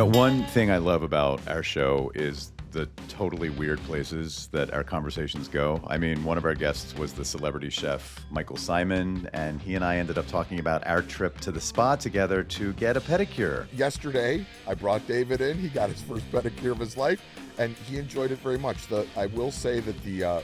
One thing I love about our show is the totally weird places that our conversations go. I mean, one of our guests was the celebrity chef, Michael Simon, and he and I ended up talking about our trip to the spa together to get a pedicure. Yesterday, I brought David in. He got his first pedicure of his life, and he enjoyed it very much. I will say that the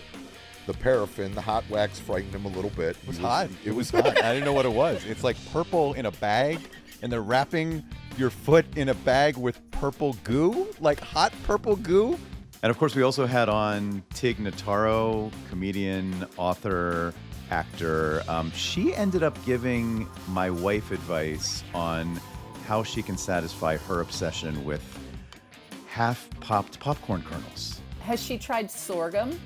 paraffin, the hot wax, frightened him a little bit. It was hot. It was hot. I didn't know what it was. It's like purple in a bag, and they're wrapping your foot in a bag with purple goo, like hot purple goo. And of course, we also had on Tig Notaro, comedian, author, actor. She ended up giving my wife advice on how she can satisfy her obsession with half-popped popcorn kernels. Has she tried sorghum?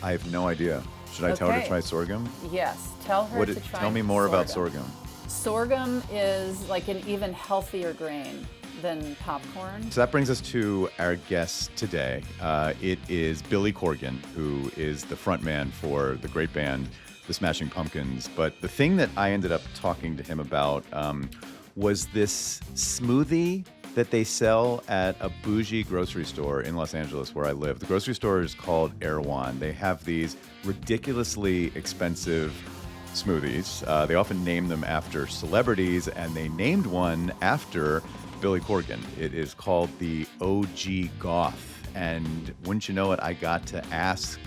I have no idea. Should I tell her to try sorghum? Yes, tell her to try. Tell me more about sorghum. Sorghum is like an even healthier grain than popcorn. So that brings us to our guest today. It is Billy Corgan, who is the frontman for the great band, the Smashing Pumpkins. But the thing that I ended up talking to him about was this smoothie that they sell at a bougie grocery store in Los Angeles where I live. The grocery store is called Erewhon. They have these ridiculously expensive smoothies. They often name them after celebrities, and they named one after Billy Corgan. It is called the OG Goth. And wouldn't you know it, I got to ask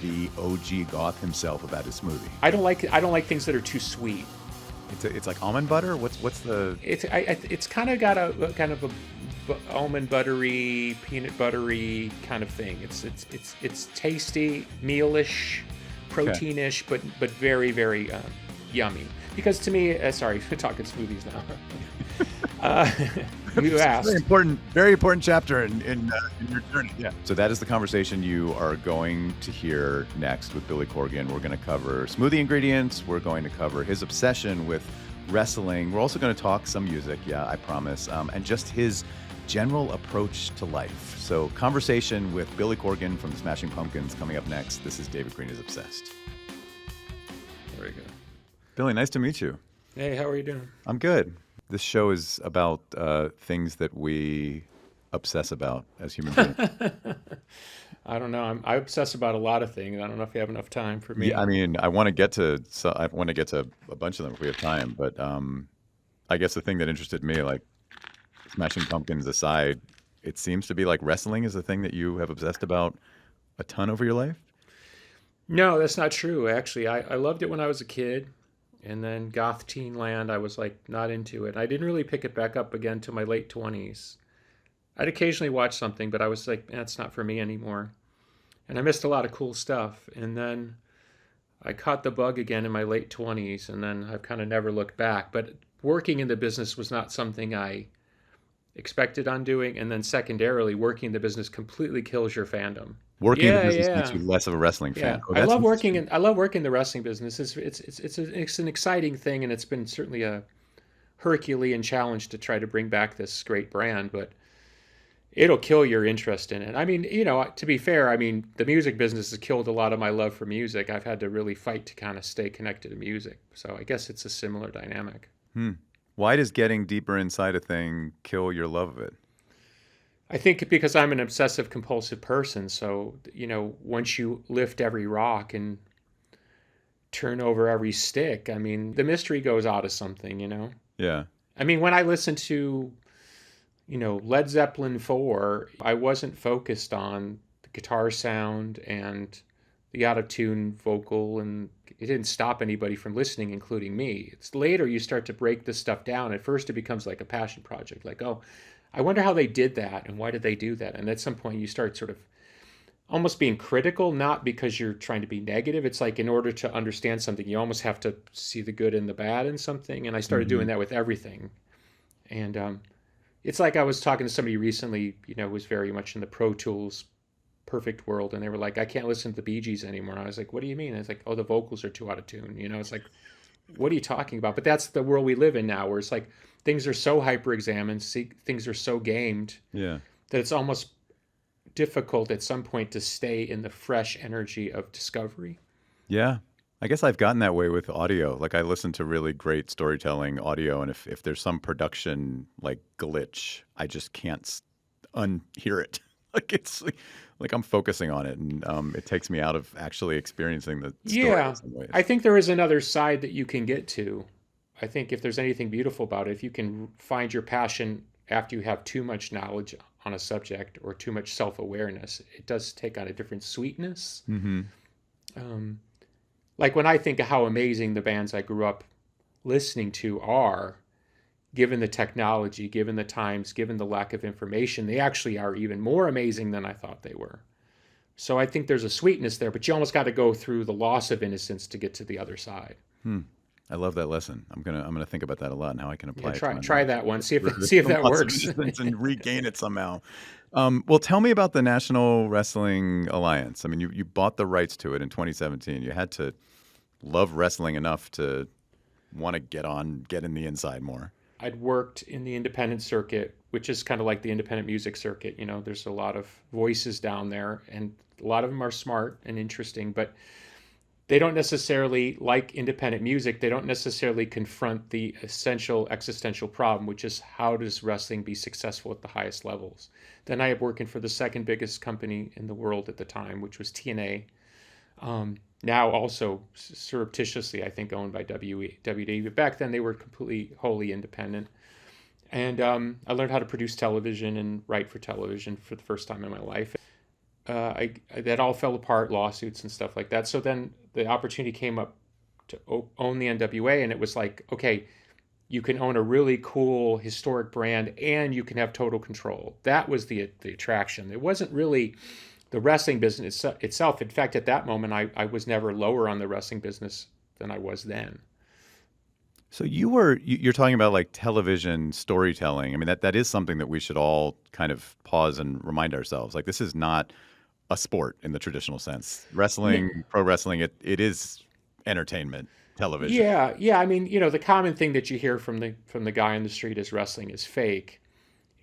the OG Goth himself about his smoothie. I don't like things that are too sweet. It's like almond butter. What's the? It's kind of got a almond buttery, peanut buttery kind of thing. It's tasty, mealish, proteinish, but very very yummy. Because to me, sorry, we're talking smoothies now. You asked. Very important chapter in your journey. Yeah. So that is the conversation you are going to hear next with Billy Corgan. We're going to cover smoothie ingredients. We're going to cover his obsession with wrestling. We're also going to talk some music. Yeah, I promise. And just his general approach to life. So conversation with Billy Corgan from the Smashing Pumpkins coming up next. This is David Green is Obsessed. Very good. Billy, nice to meet you. Hey, how are you doing? I'm good. This show is about things that we obsess about as human beings. I don't know. I obsess about a lot of things. I don't know if you have enough time for me. Yeah, I mean, I want to get to a bunch of them if we have time. But I guess the thing that interested me, like Smashing Pumpkins aside, it seems to be like wrestling is the thing that you have obsessed about a ton over your life. No, that's not true. Actually, I loved it when I was a kid. And then goth teen land, I was like not into it. I didn't really pick it back up again till my late 20s. I'd occasionally watch something, but I was like, it's not for me anymore. And I missed a lot of cool stuff. And then I caught the bug again in my late 20s, and then I've kind of never looked back. But working in the business was not something I expected on doing. And then secondarily, working in the business completely kills your fandom. Working in the business makes you less of a wrestling fan. Oh, I love working in the wrestling business. It's an exciting thing, and it's been certainly a Herculean challenge to try to bring back this great brand, but it'll kill your interest in it. I mean, to be fair, I mean, the music business has killed a lot of my love for music. I've had to really fight to kind of stay connected to music. So I guess it's a similar dynamic. Why does getting deeper inside a thing kill your love of it? I think because I'm an obsessive compulsive person. So, once you lift every rock and turn over every stick, I mean, the mystery goes out of something, Yeah. I mean, when I listened to, Led Zeppelin 4, I wasn't focused on the guitar sound and the out-of-tune vocal, and it didn't stop anybody from listening, including me. It's later you start to break this stuff down. At first it becomes like a passion project, like, oh, I wonder how they did that and why did they do that? And at some point you start sort of almost being critical, not because you're trying to be negative. It's like in order to understand something, you almost have to see the good and the bad in something. And I started doing that with everything. And it's like I was talking to somebody recently, who was very much in the Pro Tools perfect world. And they were like, I can't listen to the Bee Gees anymore. And I was like, what do you mean? And I was like, oh, the vocals are too out of tune. It's like, what are you talking about? But that's the world we live in now, where it's like, things are so hyper-examined, things are so gamed, that it's almost difficult at some point to stay in the fresh energy of discovery. Yeah. I guess I've gotten that way with audio. Like I listen to really great storytelling audio, and if there's some production like glitch, I just can't unhear it. Like it's like I'm focusing on it, and it takes me out of actually experiencing the story in Yeah, some ways. I think there is another side that you can get to. I think if there's anything beautiful about it, if you can find your passion after you have too much knowledge on a subject or too much self-awareness, it does take on a different sweetness. Mm-hmm. Um, like when I think of how amazing the bands I grew up listening to are, given the technology, given the times, given the lack of information, they actually are even more amazing than I thought they were. So I think there's a sweetness there, but you almost got to go through the loss of innocence to get to the other side. Hmm. I love that lesson. I'm gonna think about that a lot and how I can Yeah, apply it to try my life. that one. See if The that loss of works. innocence and regain it somehow. Well, tell me about the National Wrestling Alliance. I mean, you bought the rights to it in 2017. You had to love wrestling enough to want to get in the inside more. I'd worked in the independent circuit, which is kind of like the independent music circuit. You know, there's a lot of voices down there, and a lot of them are smart and interesting, but they don't necessarily, like independent music, they don't necessarily confront the essential existential problem, which is how does wrestling be successful at the highest levels. Then I had working for the second biggest company in the world at the time, which was TNA. Now also surreptitiously, I think, owned by WWE. But back then they were completely, wholly independent. And I learned how to produce television and write for television for the first time in my life. That all fell apart, lawsuits and stuff like that. So then the opportunity came up to own the NWA, and it was like, okay, you can own a really cool historic brand, and you can have total control. That was the attraction. It wasn't really the wrestling business itself. In fact, at that moment, I was never lower on the wrestling business than I was then. So you're talking about like television storytelling. I mean, that is something that we should all kind of pause and remind ourselves. Like this is not a sport in the traditional sense. Wrestling, pro wrestling, it is entertainment television. Yeah, yeah. I mean, the common thing that you hear from the guy on the street is wrestling is fake.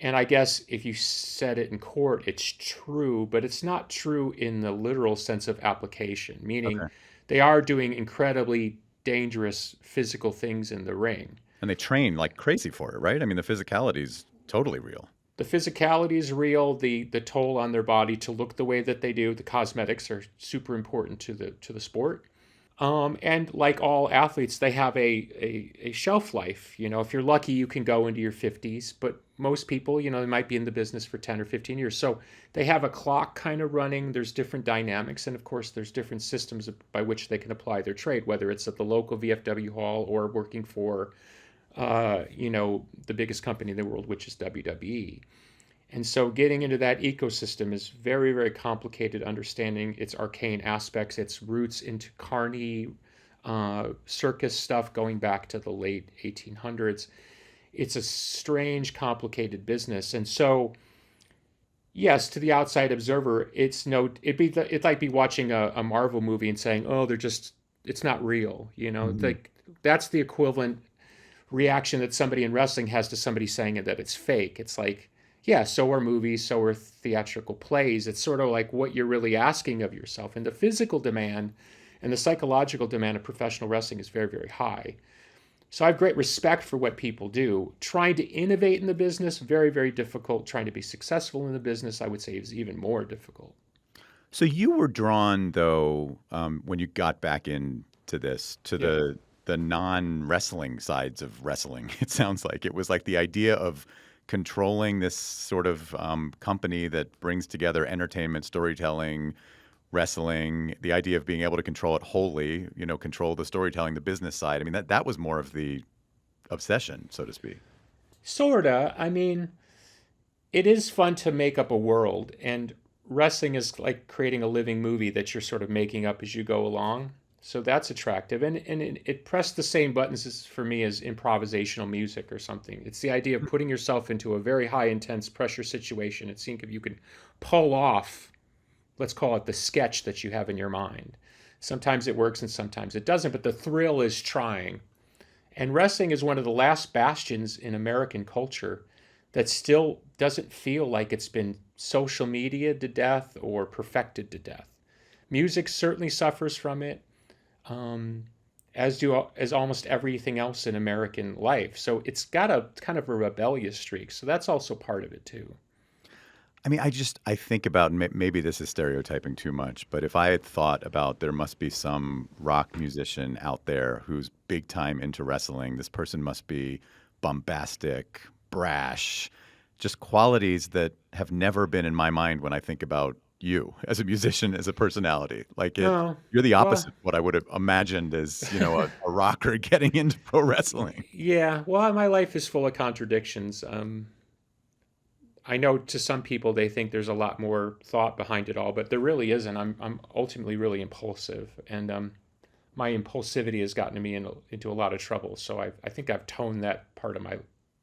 And I guess if you said it in court, it's true, but it's not true in the literal sense of application, meaning Okay. they are doing incredibly dangerous physical things in the ring. And they train like crazy for it, right? I mean, the physicality is totally real. The physicality is real, the toll on their body to look the way that they do, the cosmetics are super important to the sport. And like all athletes, they have a shelf life. If you're lucky, you can go into your 50s, but most people, they might be in the business for 10 or 15 years. So they have a clock kind of running. There's different dynamics. And of course, there's different systems by which they can apply their trade, whether it's at the local VFW hall or working for, the biggest company in the world, which is WWE. And so getting into that ecosystem is very, very complicated, understanding its arcane aspects, its roots into carny circus stuff going back to the late 1800s. It's a strange, complicated business. And so, yes, to the outside observer, it'd like be watching a Marvel movie and saying, oh, it's not real. Like that's the equivalent reaction that somebody in wrestling has to somebody saying that it's fake. It's like, yeah, so are movies, so are theatrical plays. It's sort of like what you're really asking of yourself. And the physical demand and the psychological demand of professional wrestling is very, very high. So I have great respect for what people do. Trying to innovate in the business, very, very difficult. Trying to be successful in the business, I would say, is even more difficult. So you were drawn, though, when you got back into this, to the non-wrestling sides of wrestling. It sounds like it was like the idea of controlling this sort of company that brings together entertainment, storytelling, wrestling, the idea of being able to control it wholly, control the storytelling, the business side. I mean, that was more of the obsession, so to speak. Sorta. I mean, it is fun to make up a world, and wrestling is like creating a living movie that you're sort of making up as you go along. So that's attractive. And it pressed the same buttons for me as improvisational music or something. It's the idea of putting yourself into a very high intense pressure situation and seeing if you can pull off, let's call it the sketch that you have in your mind. Sometimes it works and sometimes it doesn't, but the thrill is trying. And wrestling is one of the last bastions in American culture that still doesn't feel like it's been social media to death or perfected to death. Music certainly suffers from it. as almost everything else in American life. So it's got a kind of a rebellious streak. So that's also part of it too. I mean, I think about, maybe this is stereotyping too much, but if I had thought about there must be some rock musician out there who's big time into wrestling, this person must be bombastic, brash, just qualities that have never been in my mind when I think about you as a musician, as a personality. Like No, you're the well, opposite of what I would have imagined as, a rocker getting into pro wrestling. yeah. Well, my life is full of contradictions. I know to some people they think there's a lot more thought behind it all, but there really isn't. I'm ultimately really impulsive, and my impulsivity has gotten me into a lot of trouble. So I think I've toned that part of my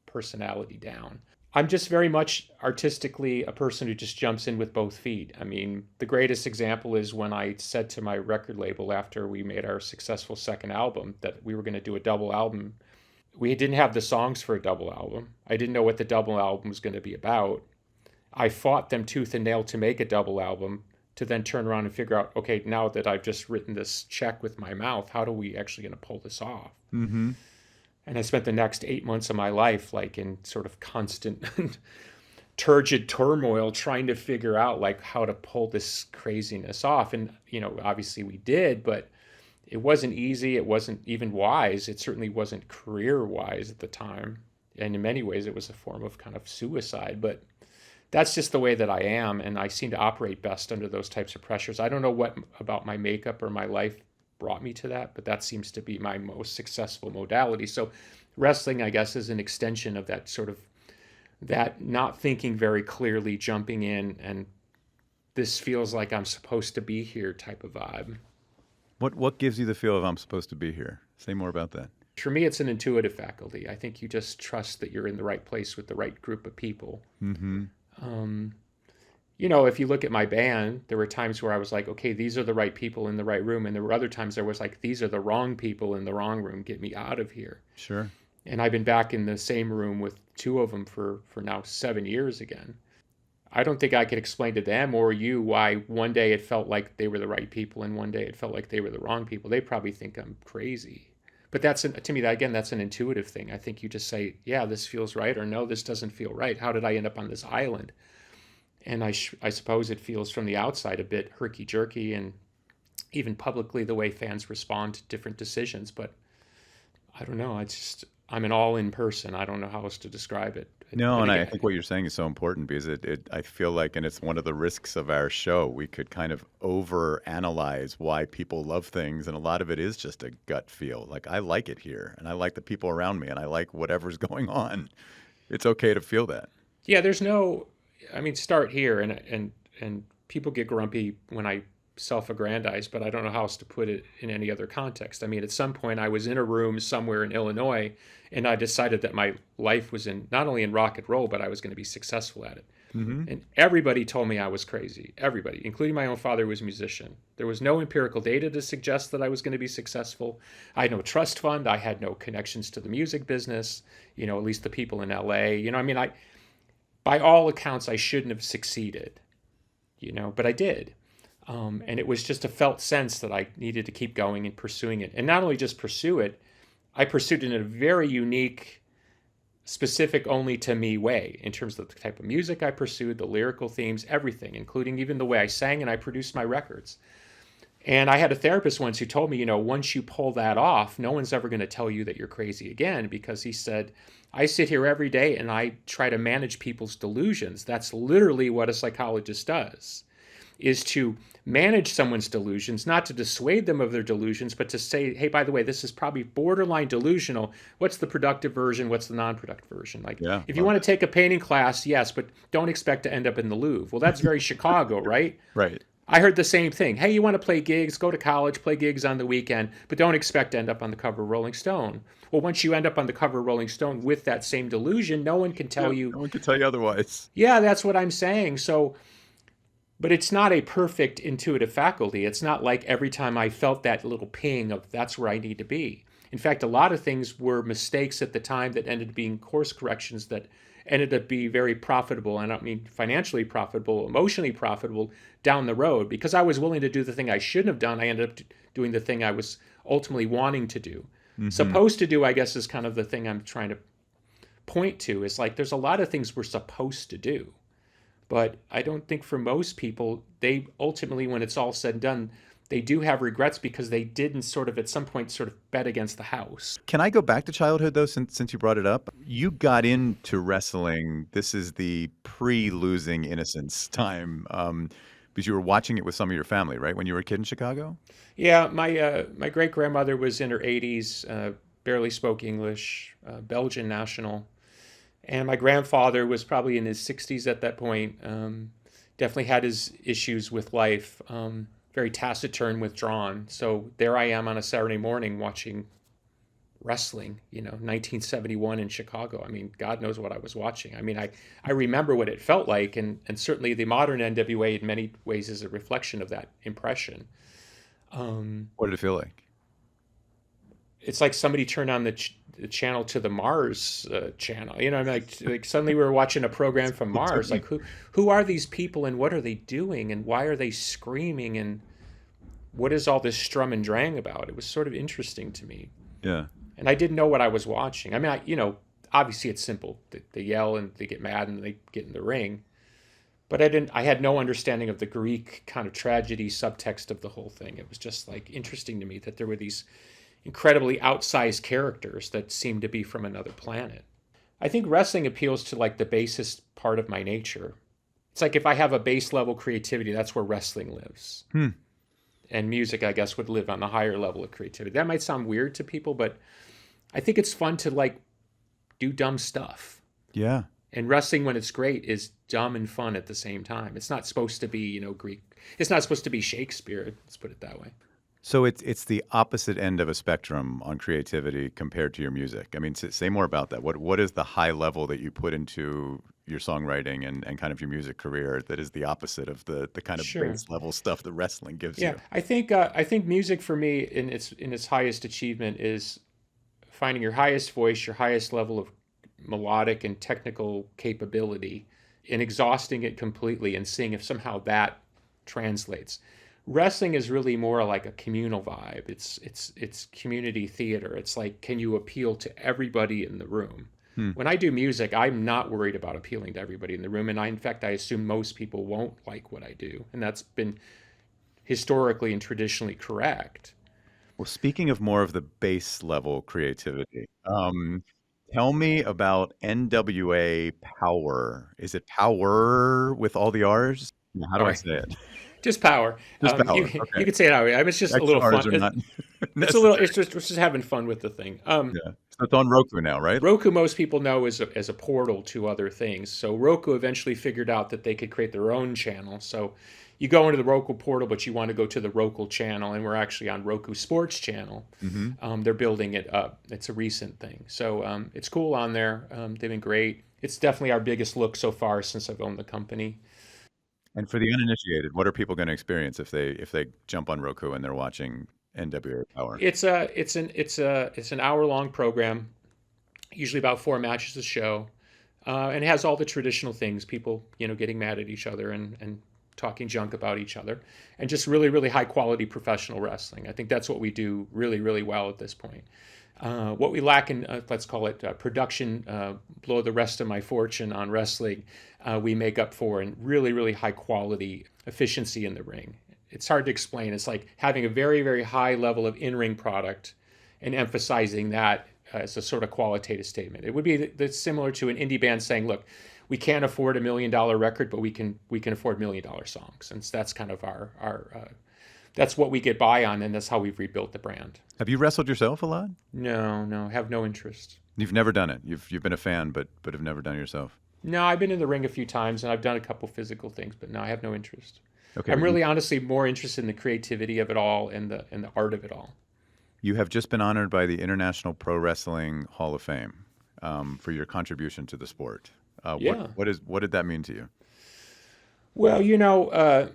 personality down. I'm just very much artistically a person who just jumps in with both feet. I mean, the greatest example is when I said to my record label after we made our successful second album that we were going to do a double album. We didn't have the songs for a double album. I didn't know what the double album was going to be about. I fought them tooth and nail to make a double album, to then turn around and figure out, okay, now that I've just written this check with my mouth, how are we actually going to pull this off? Mm-hmm. And I spent the next 8 months of my life like in sort of constant turgid turmoil trying to figure out like how to pull this craziness off. And, obviously we did, but it wasn't easy. It wasn't even wise. It certainly wasn't career wise at the time. And in many ways it was a form of kind of suicide, but that's just the way that I am. And I seem to operate best under those types of pressures. I don't know what about my makeup or my life brought me to that, but that seems to be my most successful modality. So wrestling, I guess, is an extension of that sort of that not thinking very clearly, jumping in, and this feels like I'm supposed to be here type of vibe. What gives you the feel of I'm supposed to be here? Say more about that. For me, it's an intuitive faculty. I think you just trust that you're in the right place with the right group of people. Mm-hmm. If you look at my band, there were times where I was like, okay, these are the right people in the right room. And there were other times there was like, these are the wrong people in the wrong room. Get me out of here. Sure. And I've been back in the same room with two of them for now 7 years again. I don't think I could explain to them or you why one day it felt like they were the right people and one day it felt like they were the wrong people. They probably think I'm crazy. But to me, that's an intuitive thing. I think you just say, yeah, this feels right, or no, this doesn't feel right. How did I end up on this island? And I suppose it feels from the outside a bit herky-jerky, and even publicly the way fans respond to different decisions. But I don't know. I'm an all-in person. I don't know how else to describe it. No, And and I again, think what you're saying is so important because I feel like, and it's one of the risks of our show, we could kind of over-analyze why people love things, and a lot of it is just a gut feel. Like, I like it here, and I like the people around me, and I like whatever's going on. It's okay to feel that. yeah, start here, and people get grumpy when I self-aggrandize, but I don't know how else to put it in any other context. I mean, at some point I was in a room somewhere in Illinois and I decided that my life was not only in rock and roll, but I was going to be successful at it. Mm-hmm. And everybody told me I was crazy. Everybody, including my own father, who was a musician. There was no empirical data to suggest that I was going to be successful. I had no trust fund. I had no connections to the music business, at least the people in LA. By all accounts, I shouldn't have succeeded, but I did. And it was just a felt sense that I needed to keep going and pursuing it. And not only just pursue it, I pursued it in a very unique, specific only to me way in terms of the type of music I pursued, the lyrical themes, everything, including even the way I sang and I produced my records. And I had a therapist once who told me, once you pull that off, no one's ever going to tell you that you're crazy again, because he said, I sit here every day and I try to manage people's delusions. That's literally what a psychologist does, is to manage someone's delusions, not to dissuade them of their delusions, but to say, hey, by the way, this is probably borderline delusional. What's the productive version? What's the non-productive version? If you want to take a painting class, yes, but don't expect to end up in the Louvre. Well, that's very Chicago, right? Right. I heard the same thing. Hey, you want to play gigs, go to college, play gigs on the weekend, but don't expect to end up on the cover of Rolling Stone. Well, once you end up on the cover of Rolling Stone with that same delusion, no one can tell you. No one can tell you otherwise. Yeah, that's what I'm saying. So, but it's not a perfect intuitive faculty. It's not like every time I felt that little ping of that's where I need to be. In fact, a lot of things were mistakes at the time that ended up being course corrections that ended up being very profitable. I don't mean financially profitable, emotionally profitable down the road. Because I was willing to do the thing I shouldn't have done, I ended up doing the thing I was ultimately wanting to do. Supposed to do, I guess, is kind of the thing I'm trying to point to. Is like there's a lot of things we're supposed to do. But I don't think for most people, they ultimately, when it's all said and done, they do have regrets because they didn't sort of at some point sort of bet against the house. Can I go back to childhood though, since you brought it up? You got into wrestling. This is the pre-losing innocence time, because you were watching it with some of your family, right? When you were a kid in Chicago. Yeah, my great grandmother was in her 80s, barely spoke English, Belgian national, and my grandfather was probably in his 60s at that point. Definitely had his issues with life. Very taciturn, withdrawn. So there I am on a Saturday morning watching wrestling, 1971 in Chicago. I mean, God knows what I was watching. I mean, I remember what it felt like, and certainly the modern NWA in many ways is a reflection of that impression. What did it feel like? It's like somebody turned on the channel to the Mars channel. I'm like suddenly we were watching a program from Mars. Like who are these people and what are they doing and why are they screaming and what is all this strum and drang about? It was sort of interesting to me. Yeah. And I didn't know what I was watching. I mean, obviously it's simple. They yell and they get mad and they get in the ring. But I had no understanding of the Greek kind of tragedy subtext of the whole thing. It was just like interesting to me that there were these incredibly outsized characters that seemed to be from another planet. I think wrestling appeals to like the basest part of my nature. It's like if I have a base level creativity, that's where wrestling lives. And music, I guess, would live on the higher level of creativity. That might sound weird to people, but I think it's fun to like do dumb stuff. Yeah. And wrestling, when it's great, is dumb and fun at the same time. It's not supposed to be, Greek. It's not supposed to be Shakespeare. Let's put it that way. So it's the opposite end of a spectrum on creativity compared to your music. I mean, say more about that. What is the high level that you put into your songwriting and kind of your music career that is the opposite of the kind of base level stuff that wrestling gives you? I think music for me in its highest achievement is finding your highest voice, your highest level of melodic and technical capability, and exhausting it completely and seeing if somehow that translates. Wrestling is really more like a communal vibe. It's community theater. It's like, can you appeal to everybody in the room? When I do music, I'm not worried about appealing to everybody in the room. And in fact, I assume most people won't like what I do. And that's been historically and traditionally correct. Well, speaking of more of the base level creativity, tell me about NWA Power. Is it Power with all the R's? How do I say it? Just Power. Just Power. You could say it that way. It's just a little fun. It's just having fun with the thing. Yeah. So it's on Roku now, right? Roku, most people know as a portal to other things. So Roku eventually figured out that they could create their own channel. So you go into the Roku portal, but you want to go to the Roku channel, and we're actually on Roku Sports Channel. They're building it up. It's a recent thing. So it's cool on there. They've been great. It's definitely our biggest look so far since I've owned the company. And for the uninitiated, what are people going to experience if they jump on Roku and they're watching NWA Power? It's an hour-long program, usually about 4 matches a show, and it has all the traditional things, people getting mad at each other and talking junk about each other, and just really, really high-quality professional wrestling. I think that's what we do really, really well at this point. What we lack in, let's call it production, blow the rest of my fortune on wrestling, we make up for in really, really high quality efficiency in the ring. It's hard to explain. It's like having a very, very high level of in-ring product and emphasizing that as a sort of qualitative statement. It would be similar to an indie band saying, look, we can't afford $1 million record, but we can afford $1 million songs. And that's kind of our that's what we get by on, and that's how we've rebuilt the brand. Have you wrestled yourself a lot? No, have no interest. You've never done it. You've been a fan, but have never done it yourself. No, I've been in the ring a few times, and I've done a couple physical things, but no, I have no interest. Okay, I'm really honestly more interested in the creativity of it all and the art of it all. You have just been honored by the International Pro Wrestling Hall of Fame for your contribution to the sport. Yeah. What did that mean to you? Well,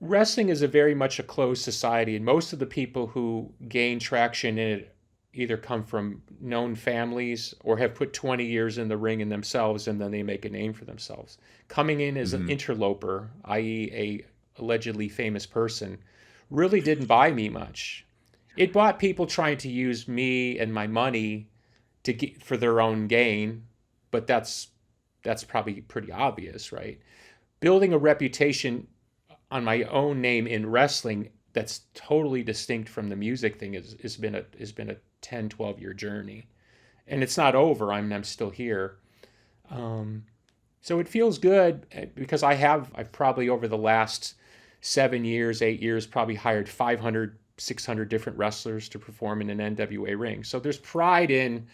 wrestling is a very much a closed society, and most of the people who gain traction in it either come from known families or have put 20 years in the ring in themselves, and then they make a name for themselves. Coming in as an interloper, i.e. a allegedly famous person, really didn't buy me much. It bought people trying to use me and my money to get, for their own gain, but that's probably pretty obvious, right? Building a reputation on my own name in wrestling that's totally distinct from the music thing has been a 10, 12-year journey. And it's not over. I'm still here. So it feels good because I've probably over the last 7 years, 8 years, probably hired 500, 600 different wrestlers to perform in an NWA ring. So there's pride in,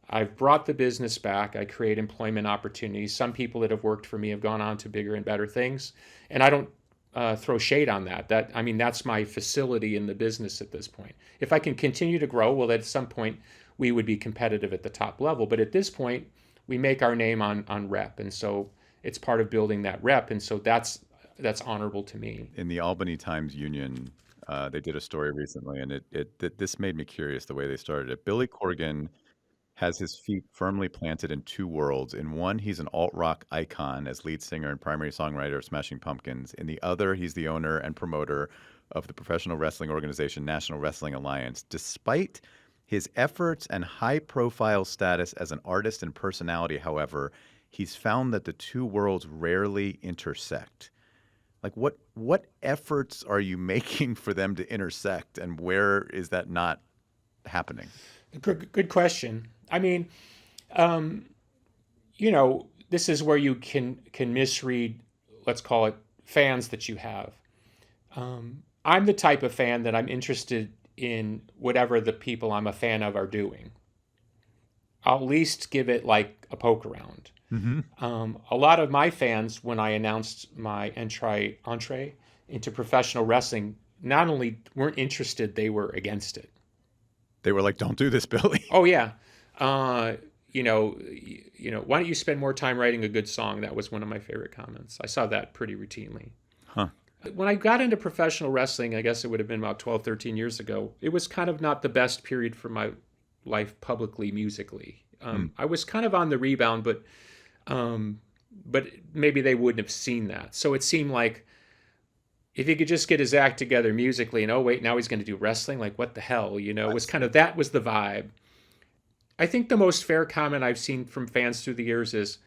I've brought the business back. I create employment opportunities. Some people that have worked for me have gone on to bigger and better things. And I don't throw shade on that. That's my facility in the business at this point. If I can continue to grow, well, at some point we would be competitive at the top level. But at this point, we make our name on rep. And so it's part of building that rep. And so that's honorable to me. In the Albany Times-Union, they did a story recently, and this made me curious the way they started it. Billy Corgan has his feet firmly planted in two worlds. In one, he's an alt-rock icon as lead singer and primary songwriter of Smashing Pumpkins. In the other, he's the owner and promoter of the professional wrestling organization National Wrestling Alliance. Despite his efforts and high-profile status as an artist and personality, however, he's found that the two worlds rarely intersect. Like, what efforts are you making for them to intersect, and where is that not happening? Good question. I mean, this is where you can misread, let's call it, fans that you have. I'm the type of fan that I'm interested in whatever the people I'm a fan of are doing. I'll at least give it like a poke around. A lot of my fans, when I announced my entree into professional wrestling, not only weren't interested, they were against it. They were like, "Don't do this, Billy." Oh yeah, why don't you spend more time writing a good song? That was one of my favorite comments. I saw that pretty routinely. Huh. When I got into professional wrestling, I guess it would have been about 12, 13 years ago, it was kind of not the best period for my life publicly, musically. I was kind of on the rebound, but maybe they wouldn't have seen that. So it seemed like if he could just get his act together musically and, oh, wait, now he's going to do wrestling? Like, what the hell? Was kind of, that was the vibe. I think the most fair comment I've seen from fans through the years is,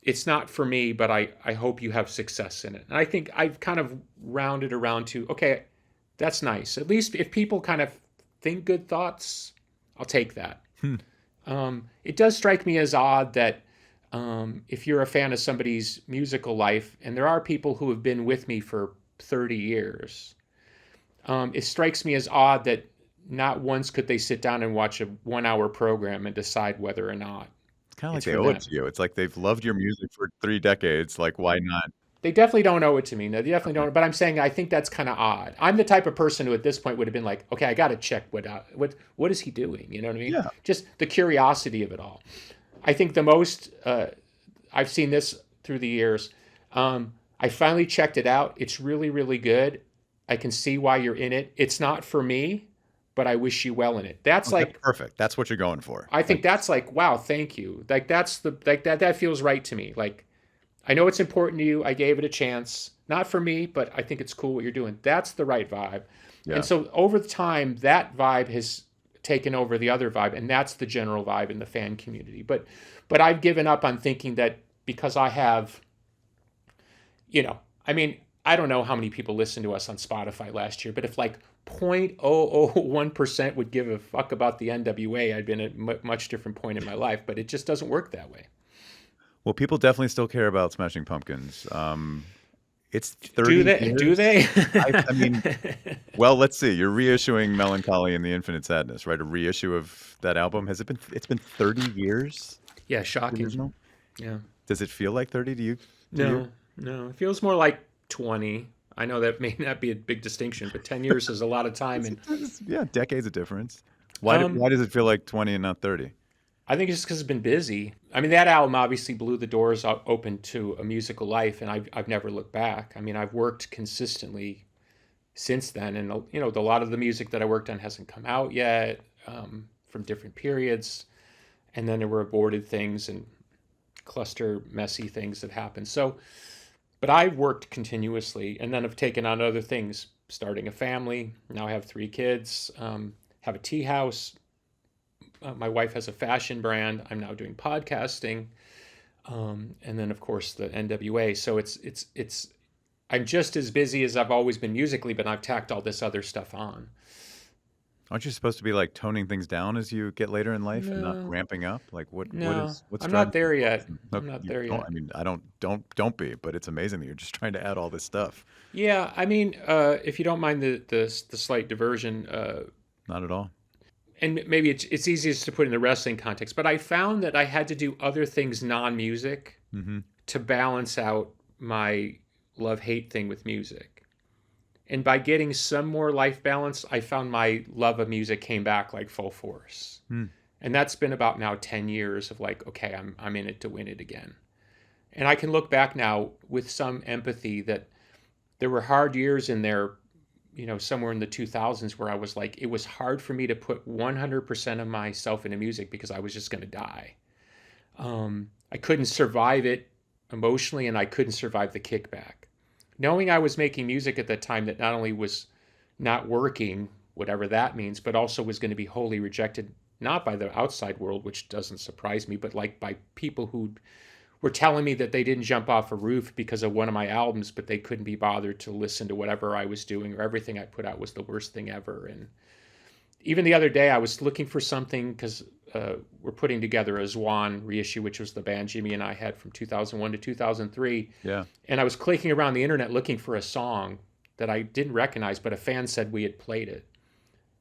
it's not for me, but I hope you have success in it. And I think I've kind of rounded around to, okay, that's nice. At least if people kind of think good thoughts, I'll take that. It does strike me as odd that if you're a fan of somebody's musical life, and there are people who have been with me for 30 years, it strikes me as odd that not once could they sit down and watch a 1-hour program and decide whether or not. It's kind of like they owe it to you. It's like they've loved your music for 3 decades. Like, why not? They definitely don't owe it to me. No, they definitely don't. But I'm saying I think that's kind of odd. I'm the type of person who at this point would have been like, okay, I got to check what is he doing? You know what I mean? Yeah. Just the curiosity of it all. I think the most, I've seen this through the years. I finally checked it out. It's really, really good. I can see why you're in it. It's not for me, but I wish you well in it. That's like perfect. That's what you're going for. I think that's like, wow, thank you. Like that feels right to me. Like, I know it's important to you. I gave it a chance. Not for me, but I think it's cool what you're doing. That's the right vibe. Yeah. And so over the time, that vibe has taken over the other vibe, and that's the general vibe in the fan community. But I've given up on thinking that because I have, I don't know how many people listened to us on Spotify last year, but if like 0.001% would give a fuck about the NWA, I'd been at a much different point in my life, but it just doesn't work that way. Well, people definitely still care about Smashing Pumpkins. It's 30 years. Do they? I mean, well, let's see. You're reissuing Melancholy and the Infinite Sadness, right? A reissue of that album. Has it been? It's been 30 years. Yeah, shocking. Original? Yeah. Does it feel like 30 to you? No. It feels more like 20. I know that may not be a big distinction, but 10 years is a lot of time. Yeah, decades of difference. Why does it feel like 20 and not 30? I think it's because it's been busy. I mean, that album obviously blew the doors open to a musical life, and I've never looked back. I mean, I've worked consistently since then. And, a lot of the music that I worked on hasn't come out yet, from different periods. And then there were aborted things and cluster messy things that happened. So, but I've worked continuously, and then I've taken on other things, starting a family. Now I have 3 kids, have a tea house. My wife has a fashion brand. I'm now doing podcasting. And then of course the NWA. So I'm just as busy as I've always been musically, but I've tacked all this other stuff on. Aren't you supposed to be like toning things down as you get later in life and not No, ramping up? Like what's I'm driving not there you? yet. No, I'm not you there don't, yet. I mean, I don't be, but it's amazing that you're just trying to add all this stuff. Yeah, I mean, if you don't mind the slight diversion, Not at all. and maybe it's easiest to put in the wrestling context, but I found that I had to do other things non-music Mm-hmm. to balance out my love-hate thing with music. And by getting some more life balance, I found my love of music came back like full force. Mm. And that's been about now 10 years of like, okay, I'm in it to win it again. And I can look back now with some empathy that there were hard years in there, somewhere in the 2000s where I was like, it was hard for me to put 100% of myself into music because I was just going to die. I couldn't survive it emotionally, and I couldn't survive the kickback. Knowing I was making music at that time that not only was not working, whatever that means, but also was going to be wholly rejected, not by the outside world, which doesn't surprise me, but like by people who were telling me that they didn't jump off a roof because of one of my albums, but they couldn't be bothered to listen to whatever I was doing, or everything I put out was the worst thing ever. And even the other day, I was looking for something because we're putting together a Zwan reissue, which was the band Jimmy and I had from 2001 to 2003. Yeah. And I was clicking around the internet looking for a song that I didn't recognize, but a fan said we had played it.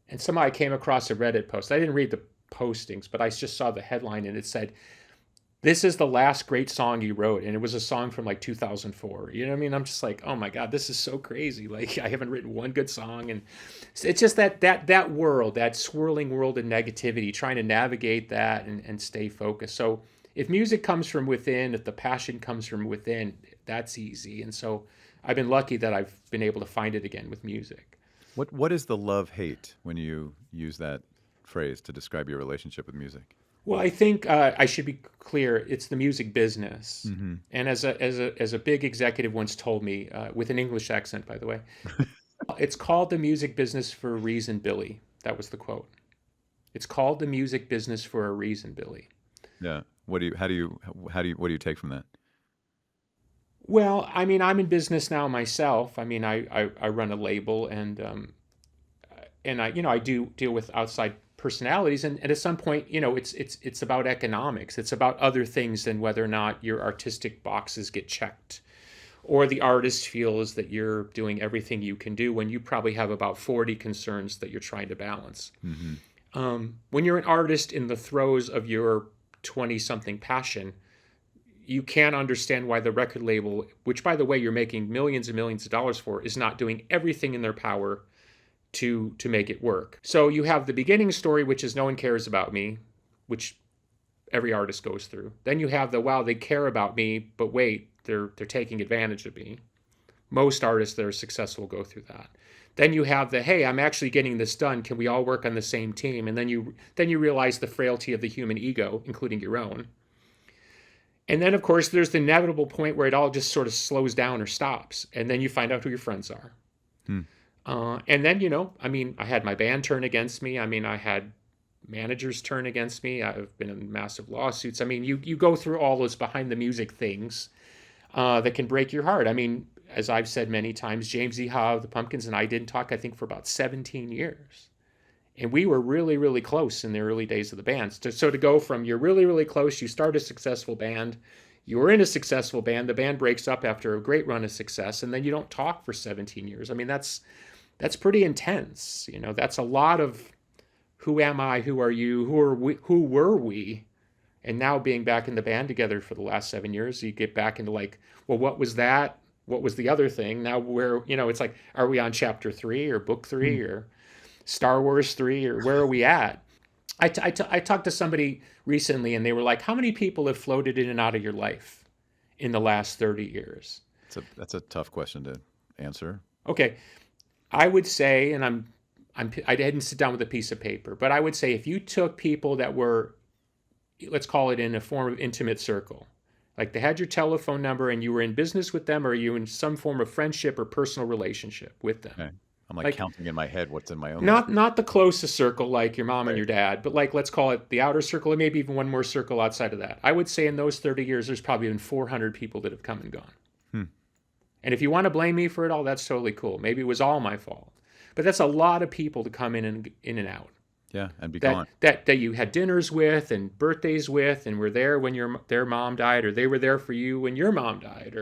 And somehow I came across a Reddit post. I didn't read the postings, but I just saw the headline and it said, "This is the last great song you wrote." And it was a song from like 2004. You know what I mean? I'm just like, oh my God, this is so crazy. Like, I haven't written one good song. And it's just that world, that swirling world of negativity, trying to navigate that and stay focused. So if music comes from within, if the passion comes from within, that's easy. And so I've been lucky that I've been able to find it again with music. What is the love-hate when you use that phrase to describe your relationship with music? Well, I think I should be clear. It's the music business, Mm-hmm. and as a big executive once told me, with an English accent, by the way, it's called the music business for a reason, Billy. That was the quote. It's called the music business for a reason, Billy. Yeah. What do you take from that? Well, I mean, I'm in business now myself. I mean, I run a label, and I do deal with outside personalities, and at some point, it's about economics. It's about other things than whether or not your artistic boxes get checked, or the artist feels that you're doing everything you can do when you probably have about 40 concerns that you're trying to balance. Mm-hmm. When you're an artist in the throes of your 20-something passion, you can't understand why the record label, which by the way you're making millions and millions of dollars for, is not doing everything in their power to make it work. So you have the beginning story, which is no one cares about me, which every artist goes through. Then you have the, wow, they care about me, but wait, they're taking advantage of me. Most artists that are successful go through that. Then you have the, hey, I'm actually getting this done. Can we all work on the same team? And then you realize the frailty of the human ego, including your own. And then, of course, there's the inevitable point where it all just sort of slows down or stops. And then you find out who your friends are. Hmm. And then, I had my band turn against me. I mean, I had managers turn against me. I've been in massive lawsuits. I mean, you go through all those behind the music things that can break your heart. I mean, as I've said many times, James E. Howe, the Pumpkins, and I didn't talk, I think, for about 17 years. And we were really, really close in the early days of the band. So to go from you're really, really close, you start a successful band, you're in a successful band, the band breaks up after a great run of success, and then you don't talk for 17 years. I mean, that's pretty intense. That's a lot of who am I, who are you, who were we? And now being back in the band together for the last 7 years, you get back into like, well, what was that? What was the other thing? Now it's like, are we on chapter 3 or book 3 or Star Wars 3 or where are we at? I talked to somebody recently and they were like, how many people have floated in and out of your life in the last 30 years? That's a tough question to answer. Okay. I would say, and I didn't sit down with a piece of paper, but I would say if you took people that were, let's call it in a form of intimate circle, like they had your telephone number and you were in business with them, or you in some form of friendship or personal relationship with them. Okay. I'm Like counting in my head what's in my own life. not the closest circle like your mom and Right. your dad, but like let's call it the outer circle, and maybe even one more circle outside of that. I would say in those 30 years, there's probably been 400 people that have come and gone. Hmm. And if you want to blame me for it all, that's totally cool. Maybe it was all my fault. But that's a lot of people to come in and out. Yeah, and be gone. That you had dinners with and birthdays with and were there when their mom died, or they were there for you when your mom died,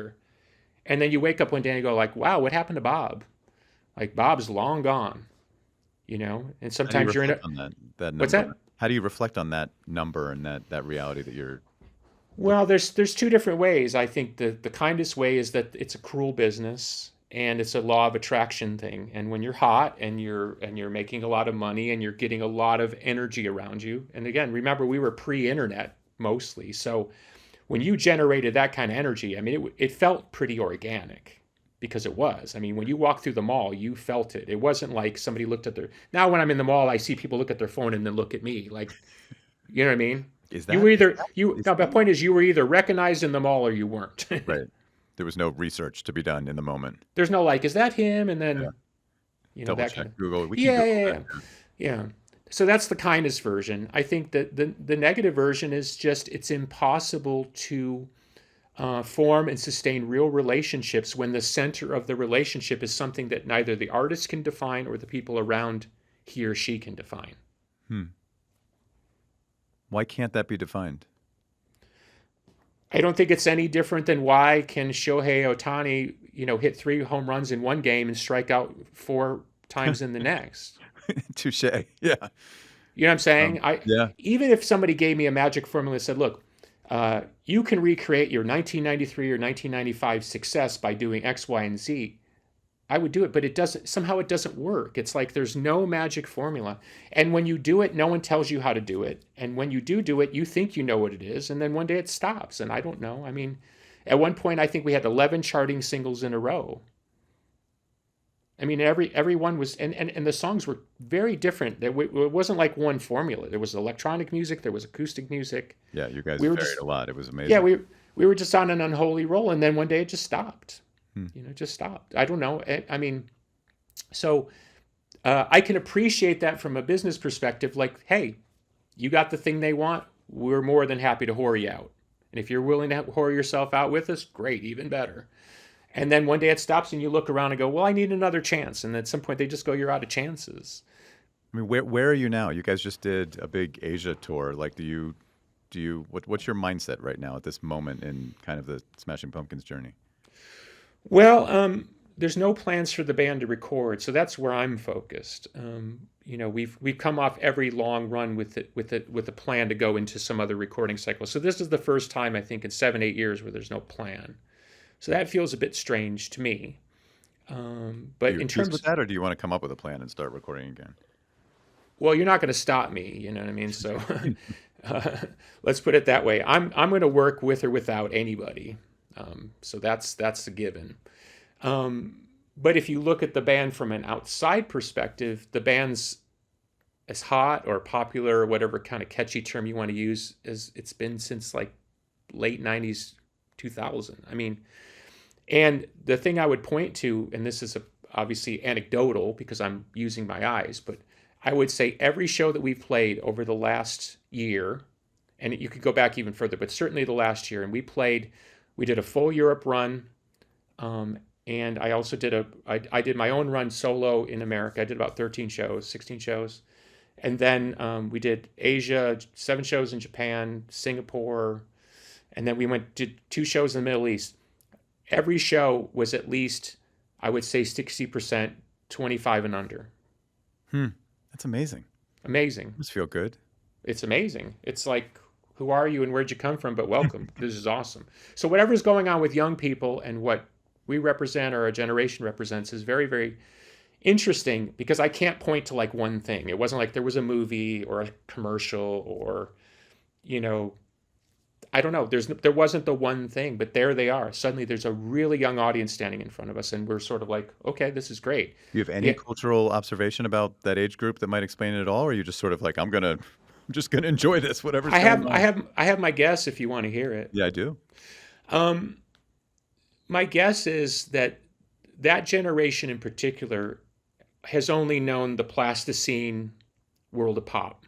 and then you wake up one day and go like, wow, what happened to Bob? Like Bob's long gone, And How do you sometimes you're in reflect on that number? What's that? How do you reflect on that number and that reality that you're? Well, there's two different ways. I think the kindest way is that it's a cruel business and it's a law of attraction thing. And when you're hot and you're making a lot of money and you're getting a lot of energy around you, and again, remember we were pre-internet mostly, so when you generated that kind of energy, I mean, it felt pretty organic because it was. I mean, when you walk through the mall, you felt it. It wasn't like somebody looked at their. Now, when I'm in the mall, I see people look at their phone and then look at me, like, you know what I mean? Is that You were either you. Now, the point is, you were either recognized in the mall or you weren't. right? There was no research to be done in the moment. There's no like, is that him? And then, Double that check kind of. Google. We can Yeah, Google yeah, that. yeah. So that's the kindest version. I think that the negative version is just it's impossible to form and sustain real relationships when the center of the relationship is something that neither the artist can define or the people around he or she can define. Why can't that be defined? I don't think it's any different than why can Shohei Ohtani, hit 3 home runs in one game and strike out 4 times in the next. Touche. Yeah. You know what I'm saying? Yeah. Even if somebody gave me a magic formula and said, look, you can recreate your 1993 or 1995 success by doing X, Y, and Z, I would do it, but it doesn't work. It's like there's no magic formula. And when you do it, no one tells you how to do it. And when you do it, you think you know what it is. And then one day it stops. And I don't know. I mean, at one point, I think we had 11 charting singles in a row. I mean, everyone was, and the songs were very different. It wasn't like one formula. There was electronic music, there was acoustic music. Yeah, you guys We varied a lot. It was amazing. Yeah, we were just on an unholy roll, and then one day it just stopped. Just stopped. I don't know. I mean, so I can appreciate that from a business perspective. Like, hey, you got the thing they want. We're more than happy to whore you out. And if you're willing to whore yourself out with us, great, even better. And then one day it stops and you look around and go, well, I need another chance. And at some point they just go, you're out of chances. I mean, where are you now? You guys just did a big Asia tour. Like, what's your mindset right now at this moment in kind of the Smashing Pumpkins journey? Well, there's no plans for the band to record, so that's where I'm focused. We've come off every long run with a plan to go into some other recording cycle. So this is the first time I think in 7-8 years where there's no plan. So that feels a bit strange to me. But in terms of that, or do you want to come up with a plan and start recording again? Well, you're not going to stop me, you know what I mean? So let's put it that way. I'm going to work with or without anybody. So that's a given. But if you look at the band from an outside perspective, the band's as hot or popular or whatever kind of catchy term you want to use as it's been since like late 90s, 2000. I mean, and the thing I would point to, and this is obviously anecdotal because I'm using my eyes, but I would say every show that we've played over the last year, and you could go back even further, but certainly the last year, and we did a full Europe run, and I also I did my own run solo in America. I did about 16 shows. And then we did Asia, 7 shows in Japan, Singapore, and then we did 2 shows in the Middle East. Every show was at least, I would say 60%, 25 and under. That's amazing. Amazing. Must feel good. It's amazing. It's like, who are you and where'd you come from? But welcome. This is awesome. So whatever's going on with young people and what we represent or our generation represents is very, very interesting because I can't point to like one thing. It wasn't like there was a movie or a commercial or, I don't know. There wasn't the one thing, but there they are. Suddenly, there's a really young audience standing in front of us, and we're sort of like, okay, this is great. Do you have any Yeah, cultural observation about that age group that might explain it at all, or are you just sort of like, I'm just gonna enjoy this, whatever's I going have, I on? have, I have my guess if you want to hear it. Yeah, I do. Um, my guess is that that generation in particular has only known the plasticine world of pop.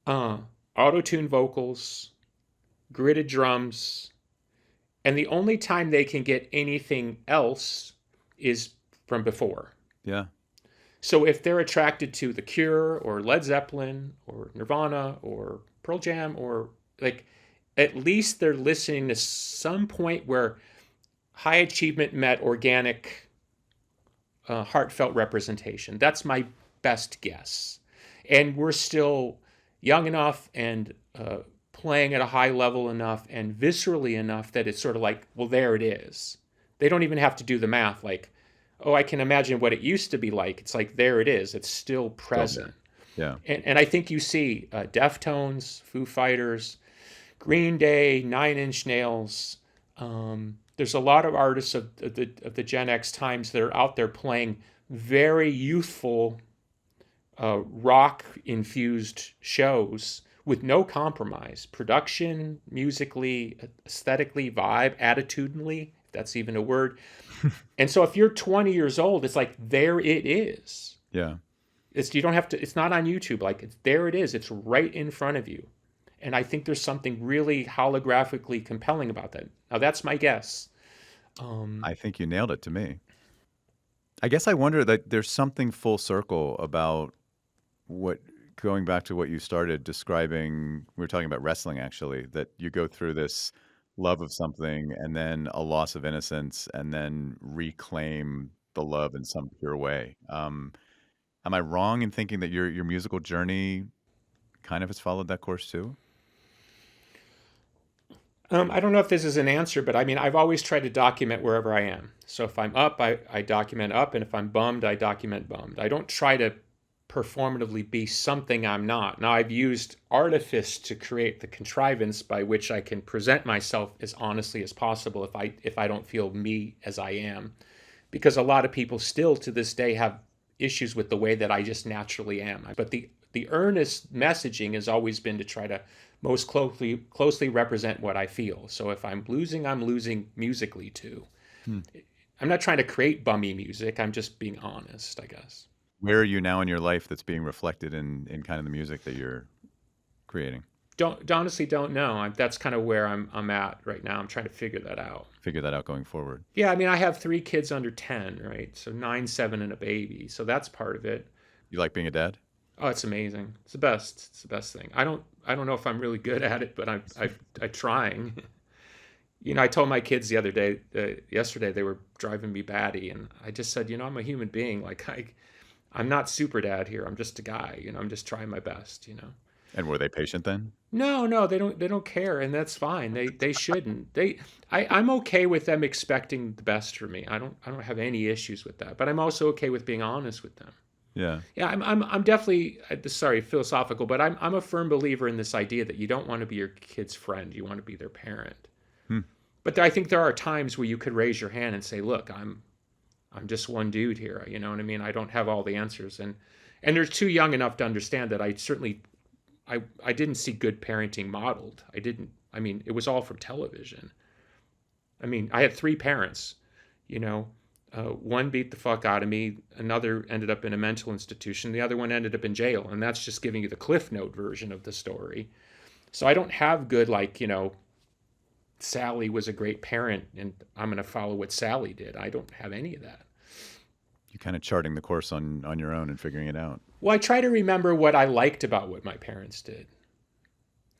Uh, Auto-tune vocals, gridded drums, and the only time they can get anything else is from before. Yeah. So if they're attracted to The Cure or Led Zeppelin or Nirvana or Pearl Jam, or like, at least they're listening to some point where high achievement met organic, heartfelt representation. That's my best guess. And we're still young enough and playing at a high level enough and viscerally enough that it's sort of like, well, there it is. They don't even have to do the math like, oh, I can imagine what it used to be like. It's like, there it is. It's still present. Yeah. And I think you see Deftones, Foo Fighters, Green Day, Nine Inch Nails. There's a lot of artists of the Gen X times that are out there playing very youthful, rock-infused shows with no compromise. Production, musically, aesthetically, vibe, attitudinally, if that's even a word. And so if you're 20 years old, it's like, there it is. Yeah. You don't have to, it's not on YouTube. Like, there it is. It's right in front of you. And I think there's something really holographically compelling about that. Now, that's my guess. I think you nailed it to me. I guess I wonder that there's something full circle about going back to what you started describing. We were talking about wrestling, actually, that you go through this love of something and then a loss of innocence and then reclaim the love in some pure way. Am I wrong in thinking that your musical journey kind of has followed that course too? I don't know if this is an answer, but I mean, I've always tried to document wherever I am. So if I'm up, I document up, and if I'm bummed, I document bummed. I don't try to performatively be something I'm not. Now, I've used artifice to create the contrivance by which I can present myself as honestly as possible if I don't feel me as I am. Because a lot of people still to this day have issues with the way that I just naturally am. But the earnest messaging has always been to try to most closely represent what I feel. So if I'm losing musically too. I'm not trying to create bummy music. I'm just being honest, I guess. Where are you now in your life that's being reflected in kind of the music that you're creating? Honestly don't know. That's kind of where I'm at right now. I'm trying to figure that out. Figure that out going forward. Yeah, I mean, I have 3 kids under 10, right? So 9, 7, and a baby. So that's part of it. You like being a dad? Oh, it's amazing. It's the best. It's the best thing. I don't know if I'm really good at it, but I'm trying. You know, I told my kids the other day, yesterday, they were driving me batty, and I just said, you know, I'm a human being. Like I'm not super dad here. I'm just a guy. You know, I'm just trying my best. You know. And were they patient then? No, they don't care, and that's fine. They shouldn't. I'm okay with them expecting the best for me. I don't have any issues with that. But I'm also okay with being honest with them. Yeah. Yeah, I'm definitely, sorry, philosophical, but I'm a firm believer in this idea that you don't want to be your kid's friend. You want to be their parent. But I think there are times where you could raise your hand and say, look, I'm just one dude here. You know what I mean? I don't have all the answers, and they're too young enough to understand that. I didn't see good parenting modeled. I mean, it was all from television. I mean, I had 3 parents, you know. One beat the fuck out of me. Another ended up in a mental institution. The other one ended up in jail. And that's just giving you the Cliff Note version of the story. So I don't have good, like, you know, Sally was a great parent and I'm going to follow what Sally did. I don't have any of that. You're kind of charting the course on your own and figuring it out. Well, I try to remember what I liked about what my parents did.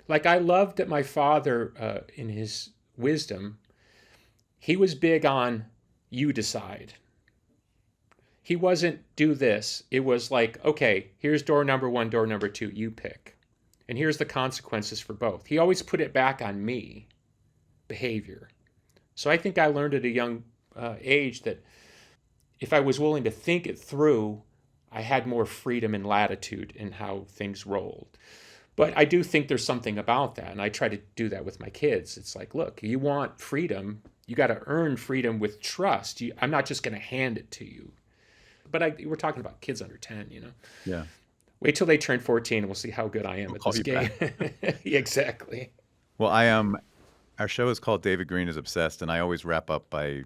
Like, I loved that my father, in his wisdom, he was big on you decide. He wasn't do this. It was like, okay, here's door number 1, door number 2, you pick. And here's the consequences for both. He always put it back on me, behavior. So I think I learned at a young age that if I was willing to think it through, I had more freedom and latitude in how things rolled. But I do think there's something about that, and I try to do that with my kids. It's like, look, you want freedom, you got to earn freedom with trust. I'm not just going to hand it to you. But we're talking about kids under 10, you know. Yeah. Wait till they turn 14, and we'll see how good I am at call this you game. Yeah, exactly. Well, our show is called David Green is Obsessed, and I always wrap up by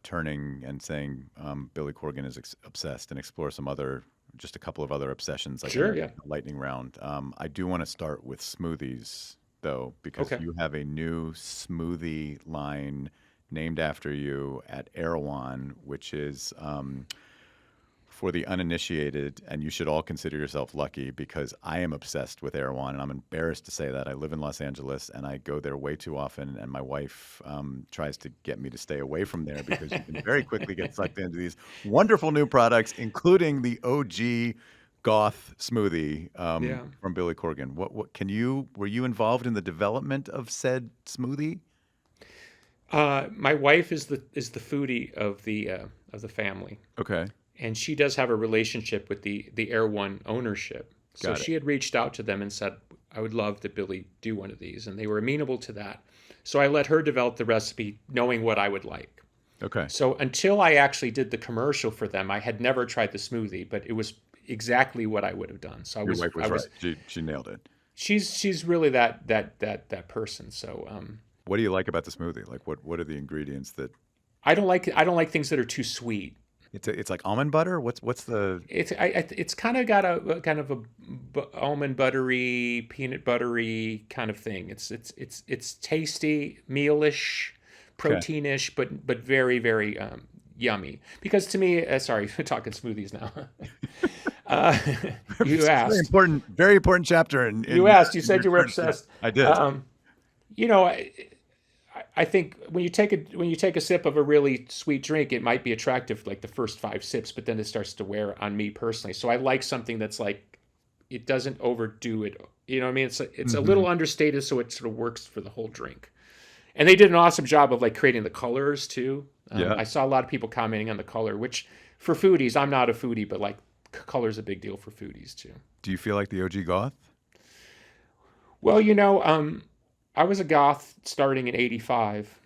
turning and saying Billy Corgan is obsessed, and explore just a couple of other obsessions, like Sure, in yeah. a lightning round. I do want to start with smoothies, though, because Okay. you have a new smoothie line named after you at Erewhon, which is for the uninitiated, and you should all consider yourself lucky, because I am obsessed with Erewhon, and I'm embarrassed to say that. I live in Los Angeles, and I go there way too often, and my wife tries to get me to stay away from there, because you can very quickly get sucked into these wonderful new products, including the OG Goth smoothie Yeah. from Billy Corgan. Were you involved in the development of said smoothie? My wife is the foodie of the family. Okay. And she does have a relationship with the Air One ownership. So Got it. she had reached out to them and said, I would love that Billy do one of these. And they were amenable to that. So I let her develop the recipe, knowing what I would like. Okay. So until I actually did the commercial for them, I had never tried the smoothie, but it was exactly what I would have done. So Your wife was right. She nailed it. She's really that person. So What do you like about the smoothie? Like, what are the ingredients that? I don't like things that are too sweet. It's like almond butter. What's the? It's kind of got a almond buttery, peanut buttery kind of thing. It's tasty, mealish, proteinish, but very very yummy. Because to me, sorry, we're talking smoothies now. You asked. Very important chapter. You asked. You said you were obsessed. I did. You know, I think when you take a sip of a really sweet drink, it might be attractive like the first 5 sips, but then it starts to wear on me personally. So I like something that's like, it doesn't overdo it. You know what I mean? It's a little understated, so it sort of works for the whole drink. And they did an awesome job of like creating the colors too. Yeah. I saw a lot of people commenting on the color, which for foodies, I'm not a foodie, but like color's a big deal for foodies too. Do you feel like the OG goth? Well, you know, I was a goth starting in '85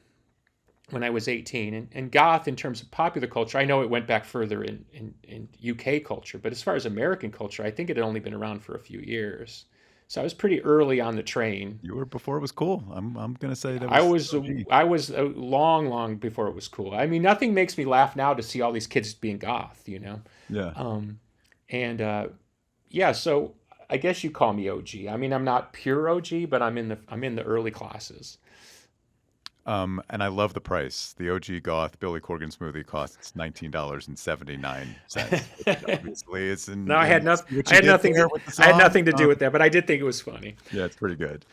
when I was 18. And goth, in terms of popular culture, I know it went back further in UK culture, but as far as American culture, I think it had only been around for a few years. So I was pretty early on the train. You were before it was cool. I'm going to say that I was long before it was cool. I mean, nothing makes me laugh now to see all these kids being goth, you know? Yeah. Yeah, so I guess you call me OG. I mean, I'm not pure OG, but I'm in the early classes. And I love the price. The OG Goth Billy Corgan smoothie costs $19.79. Obviously, it's in. No, I had nothing. I had nothing to do with that, but I did think it was funny. Yeah, it's pretty good.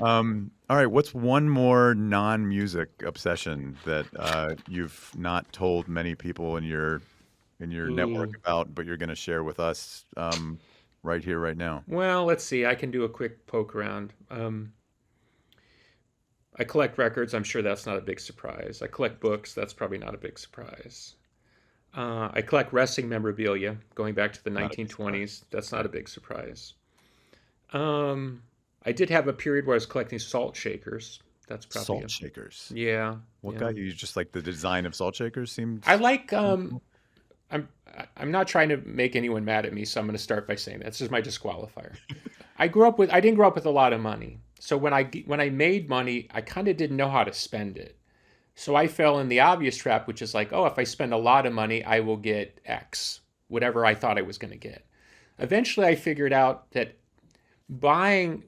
All right, what's one more non-music obsession that you've not told many people in your network about, but you're going to share with us right here, right now? Well, let's see. I can do a quick poke around. I collect records. I'm sure that's not a big surprise. I collect books. That's probably not a big surprise. I collect wrestling memorabilia going back to the 1920s. That's not a big surprise. I did have a period where I was collecting salt shakers. That's probably Salt shakers. Yeah. What yeah. got you? Just like the design of salt shakers seems. I like. I'm not trying to make anyone mad at me, so I'm going to start by saying that. This is my disqualifier. I didn't grow up with a lot of money. So when I made money, I kind of didn't know how to spend it. So I fell in the obvious trap, which is like, oh, if I spend a lot of money, I will get X, whatever I thought I was going to get. Eventually, I figured out that buying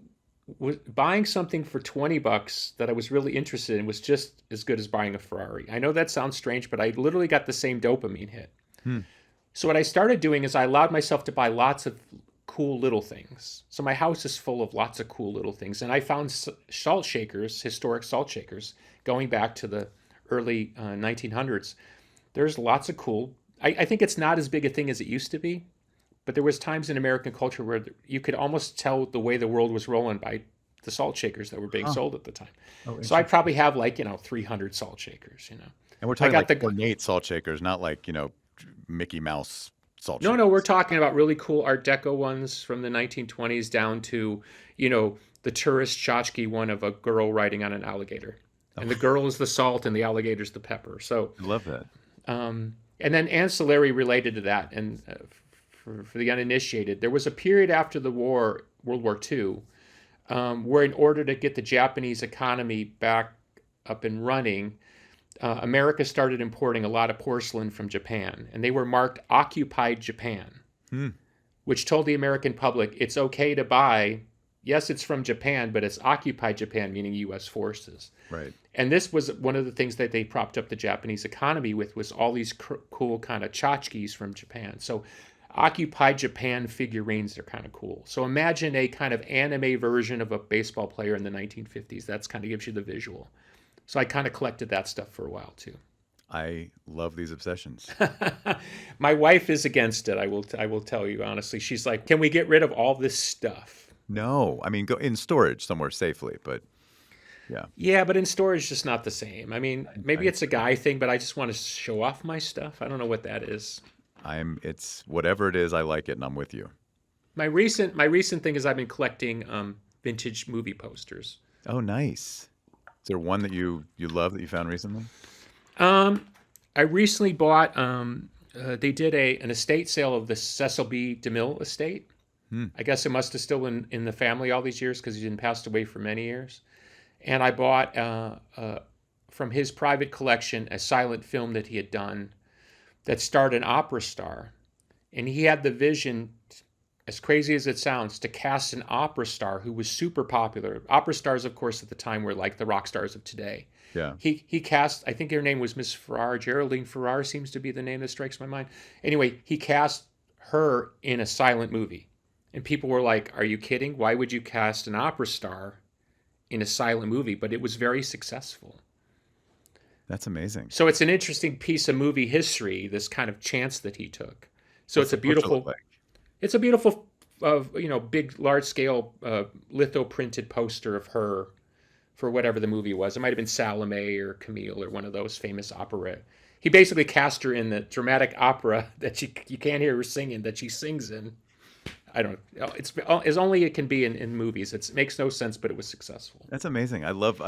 something for $20 that I was really interested in was just as good as buying a Ferrari. I know that sounds strange, but I literally got the same dopamine hit. So what I started doing is I allowed myself to buy lots of cool little things. So my house is full of lots of cool little things. And I found salt shakers, historic salt shakers, going back to the early 1900s. There's lots of cool. I think it's not as big a thing as it used to be, but there was times in American culture where you could almost tell the way the world was rolling by the salt shakers that were being sold at the time. So I probably have 300 salt shakers, And we're talking ornate salt shakers, not like, Mickey Mouse salt No, shakers. no, we're talking about really cool Art Deco ones from the 1920s down to, the tourist tchotchke one of a girl riding on an alligator. And the girl is the salt and the alligator's the pepper. So, I love that. and then ancillary related to that, and for the uninitiated, there was a period after the war, World War II, where in order to get the Japanese economy back up and running, America started importing a lot of porcelain from Japan, and they were marked Occupied Japan, which told the American public it's okay to buy. Yes, it's from Japan, but it's Occupied Japan, meaning U.S. forces. Right. And this was one of the things that they propped up the Japanese economy with, was all these cool kind of tchotchkes from Japan. So Occupied Japan figurines are kind of cool. So imagine a kind of anime version of a baseball player in the 1950s. That's kind of gives you the visual. So I kind of collected that stuff for a while too. I love these obsessions. My wife is against it. I will tell you honestly. She's like, "Can we get rid of all this stuff?" No, I mean, go in storage somewhere safely, but yeah. Yeah, but in storage, just not the same. I mean, maybe it's a guy thing, but I just want to show off my stuff. I don't know what that is. It's whatever it is, I like it, and I'm with you. My recent thing is I've been collecting vintage movie posters. Oh, nice. Is there one that you love that you found recently? I recently bought. They did an estate sale of the Cecil B. DeMille estate. I guess it must have still been in the family all these years because he didn't pass away for many years. And I bought from his private collection a silent film that he had done that starred an opera star. And he had the vision, as crazy as it sounds, to cast an opera star who was super popular. Opera stars, of course, at the time were like the rock stars of today. Yeah. He cast, I think her name was Miss Farrar, Geraldine Farrar seems to be the name that strikes my mind. Anyway, he cast her in a silent movie. And people were like, "Are you kidding? Why would you cast an opera star in a silent movie?" But it was very successful. That's amazing. So it's an interesting piece of movie history, this kind of chance that he took. So What's it's a the picture beautiful, look like? it's a beautiful, big, large scale litho printed poster of her for whatever the movie was. It might have been Salome or Camille or one of those famous opera. He basically cast her in the dramatic opera that you can't hear her singing, that she sings in. I don't know. It's as only it can be in movies. It makes no sense, but it was successful. That's amazing. I love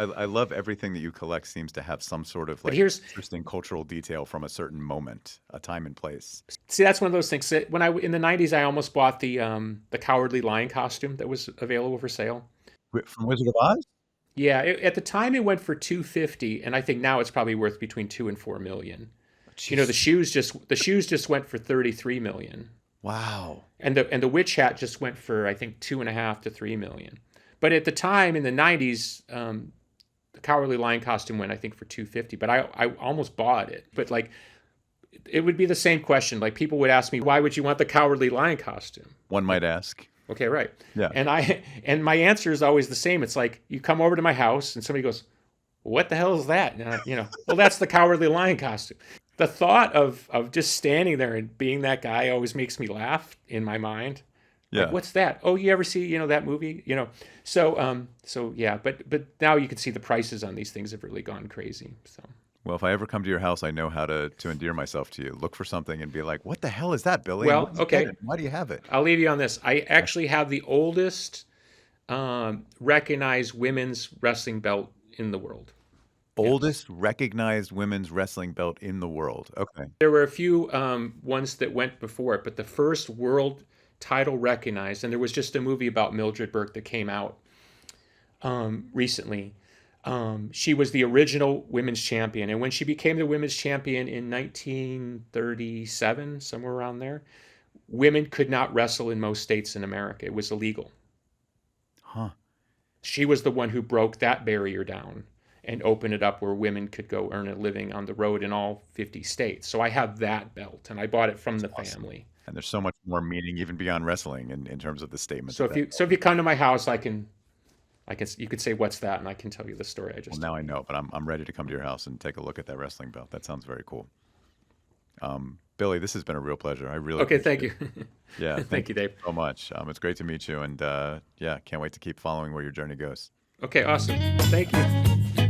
everything that you collect seems to have some sort of But like here's- interesting cultural detail from a certain moment, a time and place. See, that's one of those things. When in the '90s, I almost bought the Cowardly Lion costume that was available for sale. From Wizard of Oz? Yeah, at the time it went for $250, and I think now it's probably worth between $2 and $4 million. Jeez. The shoes just went for $33 million. Wow. And the witch hat just went for, I think, $2.5 to $3 million. But at the time in the '90s, the Cowardly Lion costume went, I think, for $250. But I almost bought it. But like, it would be the same question. Like, people would ask me, "Why would you want the Cowardly Lion costume?" One might ask. Okay, right. Yeah. And my answer is always the same. It's like, you come over to my house and somebody goes, "What the hell is that?" And well, that's the Cowardly Lion costume. The thought of just standing there and being that guy always makes me laugh in my mind. Yeah. Like, what's that? Oh, you ever see, that movie? So yeah, but now you can see the prices on these things have really gone crazy. So Well, if I ever come to your house, I know how to endear myself to you. Look for something and be like, "What the hell is that, Billy? Well, Where'd you okay. get it? Why do you have it?" I'll leave you on this. I actually have the oldest recognized women's wrestling belt in the world. Oldest recognized women's wrestling belt in the world. Okay. There were a few ones that went before it, but the first world title recognized, and there was just a movie about Mildred Burke that came out recently. She was the original women's champion, and when she became the women's champion in 1937, somewhere around there, women could not wrestle in most states in America. It was illegal. Huh. She was the one who broke that barrier down and open it up where women could go earn a living on the road in all 50 states. So I have that belt, and I bought it from the family. And there's so much more meaning even beyond wrestling in terms of the statement. So if you come to my house, you could say, "What's that?" and I can tell you the story I just Well, now I know, but I'm ready to come to your house and take a look at that wrestling belt. That sounds very cool. Billy, this has been a real pleasure. I really Okay, thank you. appreciate it. Yeah, Thank you, Dave. so much. It's great to meet you, and yeah, can't wait to keep following where your journey goes. Okay, awesome. Thank you.